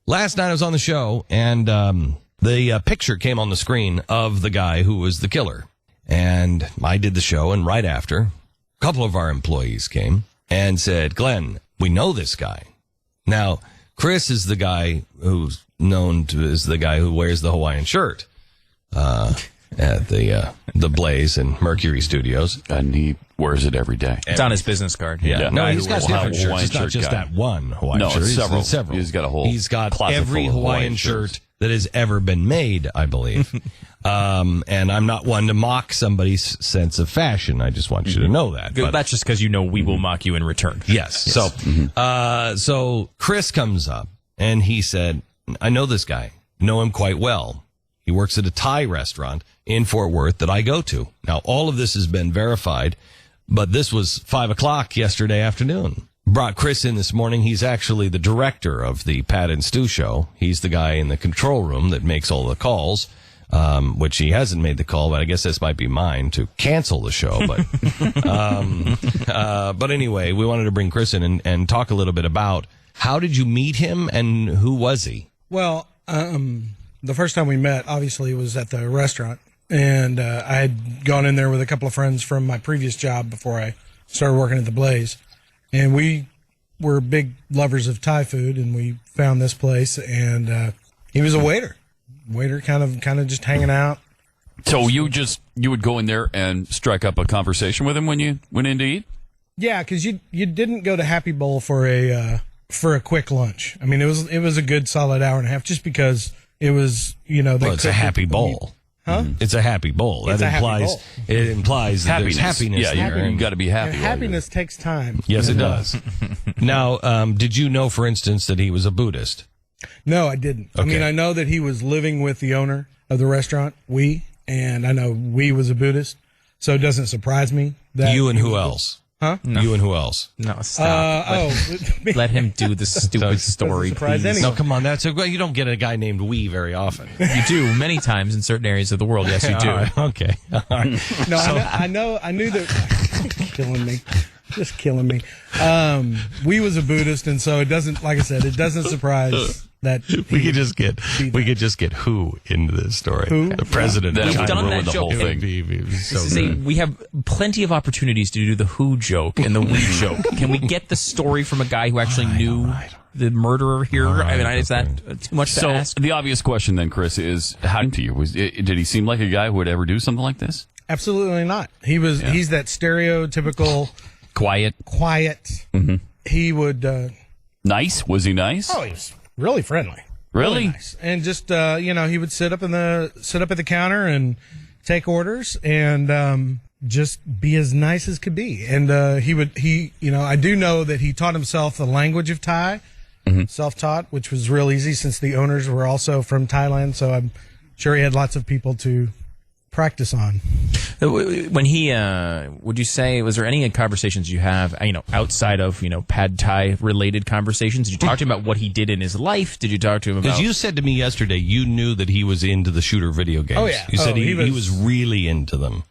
Last night I was on the show, and the picture came on the screen of the guy who was the killer. And I did the show, and right after, a couple of our employees came and said, Glenn, we know this guy. Now, Chris is the guy who's known as the guy who wears the Hawaiian shirt at the Blaze and Mercury Studios. And he wears it every day. It's on his business card. Yeah. No, he's got different shirts. It's not just guy. that one Hawaiian shirt. It's several. He's got a whole He's got closet every full of Hawaiian shirt that has ever been made, I believe. And I'm not one to mock somebody's sense of fashion. I just want you to know that. But that's just because you know we will mock you in return. Yes. So, so Chris comes up and he said, I know this guy, know him quite well. He works at a Thai restaurant in Fort Worth that I go to. Now, all of this has been verified, but this was 5:00 yesterday afternoon. Brought Chris in this morning. He's actually the director of the Pat and Stu show. He's the guy in the control room that makes all the calls, which he hasn't made the call, but I guess this might be mine to cancel the show. But anyway, we wanted to bring Chris in and talk a little bit about how did you meet him and who was he? Well, the first time we met, obviously, was at the restaurant. And I had gone in there with a couple of friends from my previous job before I started working at the Blaze. And we were big lovers of Thai food, and we found this place. And he was a waiter, kind of just hanging out. So you would go in there and strike up a conversation with him when you went in to eat? Yeah, because you didn't go to Happy Bowl for a quick lunch. I mean, it was a good solid hour and a half, just because it was it's a Happy Bowl. Huh? It's a happy bowl. It implies that there's happiness. Yeah, there. you got to be happy. Happiness takes time. Yes, it does. Now, did you know, for instance, that he was a Buddhist? No, I didn't. Okay. I mean, I know that he was living with the owner of the restaurant, and I know was a Buddhist, so it doesn't surprise me that you and who else? Huh? No. You and who else? No, stop. Let him do the stupid story, please. Anyone. No, come on. You don't get a guy named Wee very often. You do, many times in certain areas of the world. Yes, you do. Right, okay. All right. No, I knew that. Just killing me. We was a Buddhist, and so it doesn't, like I said, it doesn't surprise that we could just get who into this story. Who? The president. We've done that the joke. whole thing. We have plenty of opportunities to do the who joke and the we joke. Can we get the story from a guy who actually knew the murderer here? Right, I mean, is that too much to ask? The obvious question then, Chris, is how to you? Did he seem like a guy who would ever do something like this? Absolutely not. He's that stereotypical Quiet. Mm-hmm. He would. Nice? Was he nice? Oh, he was really friendly. Really? Nice. And just he would sit up at the counter and take orders and just be as nice as could be. And I do know that he taught himself the language of Thai, self-taught, which was real easy since the owners were also from Thailand. So I'm sure he had lots of people to practice on. When he, would you say, was there any conversations you have, outside of, pad Thai related conversations? Did you talk to him about what he did in his life? Did you talk to him about? Because you said to me yesterday, you knew that he was into the shooter video games. Oh, yeah. You said he was really into them.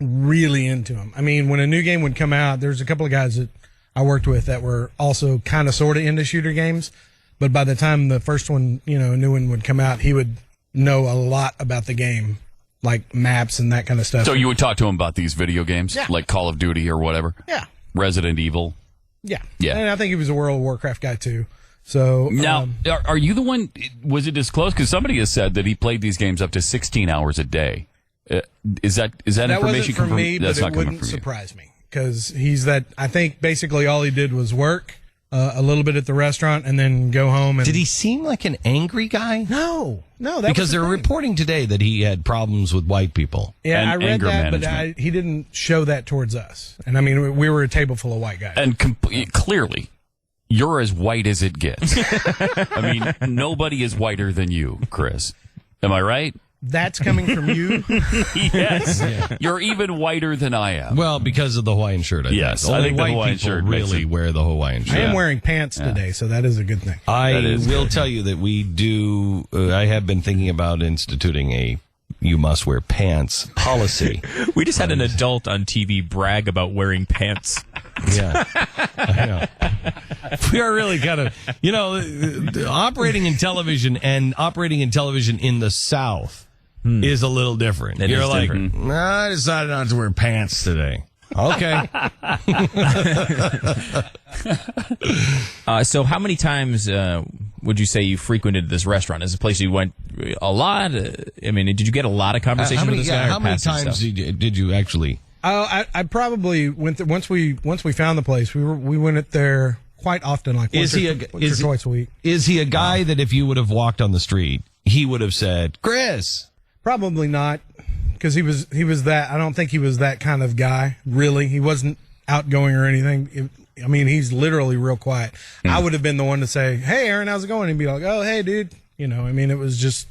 Really into them. I mean, when a new game would come out, there's a couple of guys that I worked with that were also kind of sort of into shooter games. But by the time the first one, a new one would come out, he would know a lot about the game. Like maps and that kind of stuff. So you would talk to him about these video games? Yeah. Like Call of Duty or whatever? Yeah. Resident Evil? Yeah. Yeah. And I think he was a World of Warcraft guy too. So now, are you the one, was it disclosed? Because somebody has said that he played these games up to 16 hours a day. Is that information wasn't for me, That's but not it wouldn't surprise me. Because he's that, I think basically all he did was work a little bit at the restaurant and then go home. And did he seem like an angry guy? No. Because they're reporting today that he had problems with white people. Yeah, and I read anger that, management. but he didn't show that towards us. And I mean, we were a table full of white guys. And clearly, you're as white as it gets. I mean, nobody is whiter than you, Chris. Am I right? That's coming from you? Yes. Yeah. You're even whiter than I am. Well, because of the Hawaiian shirt, I think. Yes, Only I think the white Hawaiian people shirt really wear the Hawaiian shirt. I am wearing pants today, so that is a good thing. I will tell you that we do, I have been thinking about instituting a you must wear pants policy. We just had an adult on TV brag about wearing pants. Yeah, I know. We are really kind of, operating in television and operating in television in the South is a little different. It You're is like, different. nah, I decided not to wear pants today. Okay. So how many times would you say you frequented this restaurant? Is it a place you went a lot? I mean, did you get a lot of conversation with this guy? How many times did you actually? I probably went there, once we found the place. We went it there quite often, like once or twice a week. Is he a guy that if you would have walked on the street, he would have said, "Chris"? Probably not, because he was that. I don't think he was that kind of guy. Really, he wasn't outgoing or anything. He's literally real quiet. I would have been the one to say, "Hey, Aaron, how's it going?" And he'd be like, "Oh, hey, dude." It was just.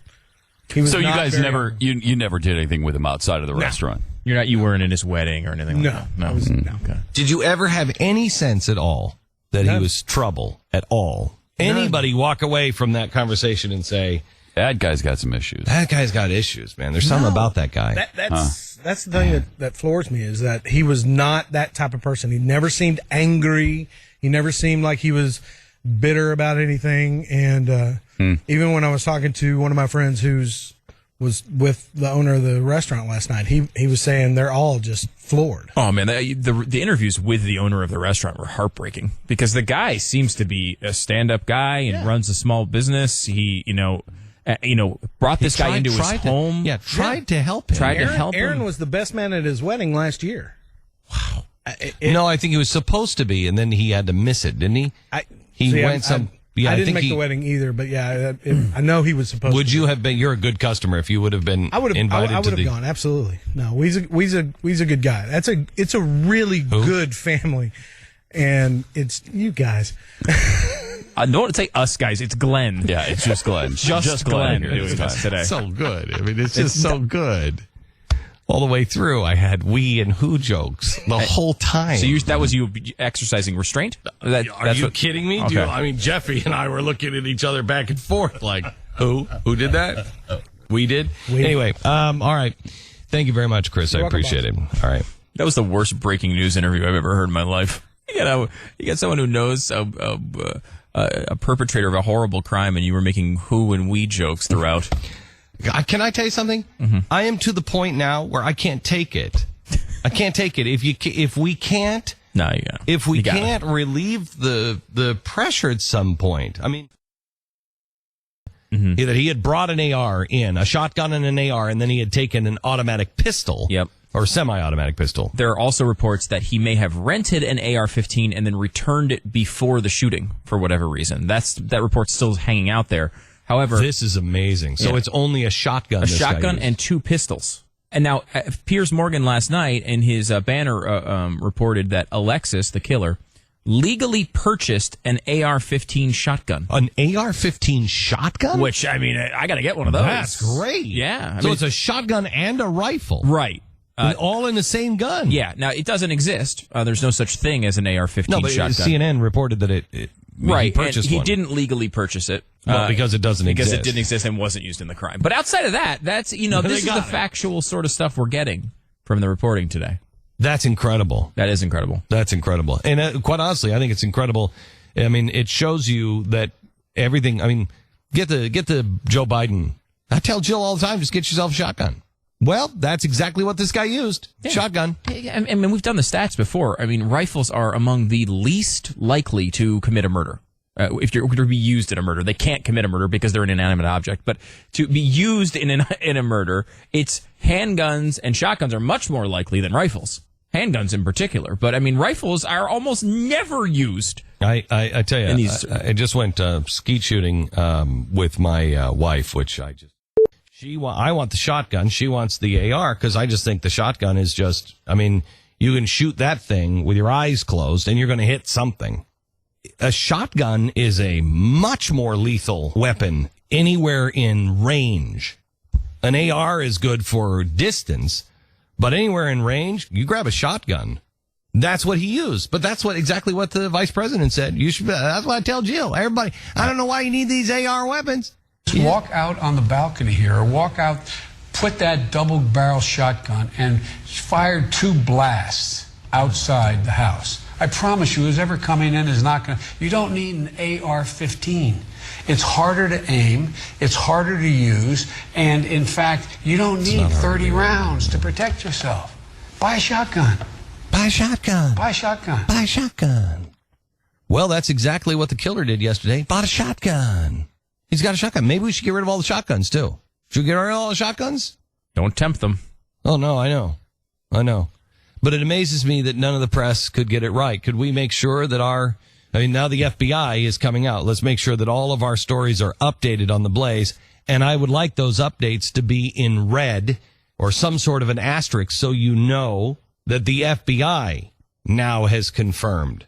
He was. So you not guys very- never you never did anything with him outside of the restaurant. You weren't in his wedding or anything like that? No. Okay. Did you ever have any sense at all that he was trouble at all? Anybody walk away from that conversation and say, That guy's got some issues. that guy's got issues, man. There's something about that guy. That's the thing that floors me, is that he was not that type of person. He never seemed angry. He never seemed like he was bitter about anything. And even when I was talking to one of my friends was with the owner of the restaurant last night, he was saying they're all just floored. Oh man, the interviews with the owner of the restaurant were heartbreaking, because the guy seems to be a stand-up guy and runs a small business. He brought this guy into his home. Tried to help him. Aaron was the best man at his wedding last year. Wow. No, I think he was supposed to be, and then he had to miss it, didn't he? I didn't make the wedding either, but I know he was supposed to. Would you have been? You're a good customer. If you would have been invited I would have gone. Absolutely. No, he's a good guy. It's a really good family, and it's you guys. I don't want to say us guys. It's Glenn. Yeah, it's just Glenn. just Glenn here doing this today. So good. I mean, it's just so good. All the way through, I had we and who jokes the whole time. So that was you exercising restraint? Are you kidding me? Okay. Jeffy and I were looking at each other back and forth like, who did that? We did? Anyway, all right. Thank you very much, Chris. I appreciate it. All right. That was the worst breaking news interview I've ever heard in my life. You got someone who knows a perpetrator of a horrible crime, and you were making who and we jokes throughout. Can I tell you something? Mm-hmm. I am to the point now where I can't take it. I can't take it. If we can't relieve the pressure at some point. I mean, that he had brought an AR in, a shotgun and an AR, and then he had taken an automatic pistol. Yep. Or semi-automatic pistol. There are also reports that he may have rented an AR-15 and then returned it before the shooting for whatever reason. That report's still hanging out there. However, this is amazing. So it's only a shotgun. A shotgun and two pistols. And now, Piers Morgan last night in his banner reported that Alexis, the killer, legally purchased an AR-15 shotgun. An AR-15 shotgun? Which, I mean, I got to get one of those. That's great. Yeah. So it's a shotgun and a rifle. Right. All in the same gun. Yeah. Now, it doesn't exist. There's no such thing as an AR-15 shotgun. CNN reported that he purchased he one. didn't legally purchase it. Well, because it doesn't exist. Because it didn't exist and wasn't used in the crime. But outside of that, this is the factual sort of stuff we're getting from the reporting today. That's incredible. That is incredible. That's incredible. And quite honestly, I think it's incredible. I mean, it shows you that everything, I mean, get the Joe Biden. I tell Jill all the time, just get yourself a shotgun. Well, that's exactly what this guy used. Yeah. Shotgun. I mean, we've done the stats before. I mean, rifles are among the least likely to commit a murder. If you're going to be used in a murder, they can't commit a murder because they're an inanimate object. But to be used in a murder, it's handguns and shotguns are much more likely than rifles. Handguns in particular. But I mean, rifles are almost never used. I tell you, I just went skeet shooting with my wife, which I want the shotgun. She wants the AR because I just think the shotgun is just, I mean, you can shoot that thing with your eyes closed and you're going to hit something. A shotgun is a much more lethal weapon anywhere in range. An AR is good for distance, but anywhere in range, you grab a shotgun. That's what he used. But that's exactly what the vice president said. That's what I tell Jill. Everybody, I don't know why you need these AR weapons. Walk out on the balcony here or walk out put that double-barrel shotgun and fired 2 blasts outside the house. I promise you, who's ever coming in is not going to... You don't need an AR-15. It's harder to aim, it's harder to use, and in fact, you don't need 30 rounds to protect yourself. Buy a shotgun. Buy a shotgun. Buy a shotgun. Buy a shotgun. Well, that's exactly what the killer did yesterday. Bought a shotgun. He's got a shotgun. Maybe we should get rid of all the shotguns, too. Should we get rid of all the shotguns? Don't tempt them. Oh, no, I know. But it amazes me that none of the press could get it right. Could we make sure that now the FBI is coming out. Let's make sure that all of our stories are updated on the Blaze. And I would like those updates to be in red or some sort of an asterisk so you know that the FBI now has confirmed